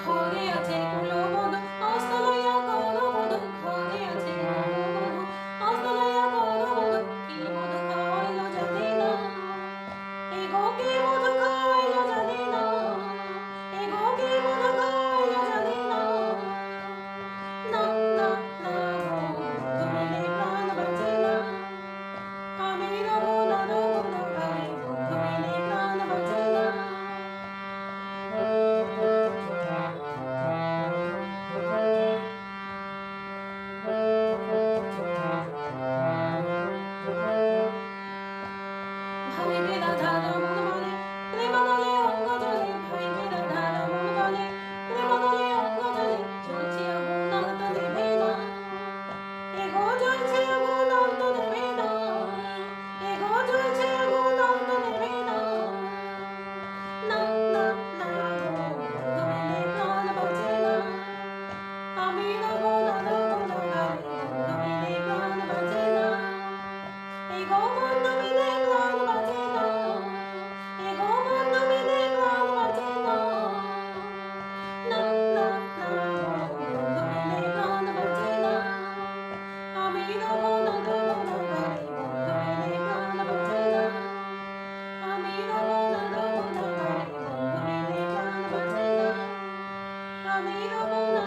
ঘরে আছে কুলবধূ অস্ত্র লইয়া গণবধূ ঘরে আছে কুলবধূ অস্ত্র লইয়া গণবধূ কি মধু খাওয়াইল জানি না এগো কি মধু খাওয়াইল জানি না এগো কি মধু খাওয়াইল জানি না না না না গো তুমি নেই প্রাণ বাঁচে না আমি রব না ভাই তুমি নেই প্রাণ বাঁচে না ভাই বেলা ধারা মন বলে প্রেম বলে অঙ্গ জলে ভাই বেলা ধারা মন বলে প্রেম বলে অঙ্গ জলে চলছে আগুন অন্ত নেভে না এগো জ্বলছে আগুন অন্ত নেভে না এগো জ্বলছে আগুন অন্ত নেভে না না না না গো তুমি নেই প্রাণ বাঁচে না আমি রব না ভাই তুমি নেই প্রাণ বাঁচে না এগো বন্ধু বিনে প্রাণ বাঁচে না এগো বন্ধু বিনে প্রাণ বাঁচে না না না না বন্ধু বিনে প্রাণ বাঁচে না আমি রব না ভাই বন্ধু বিনে প্রাণ বাঁচে না আমি রব না ভাই বন্ধু বিনে প্রাণ বাঁচে না আমি রব না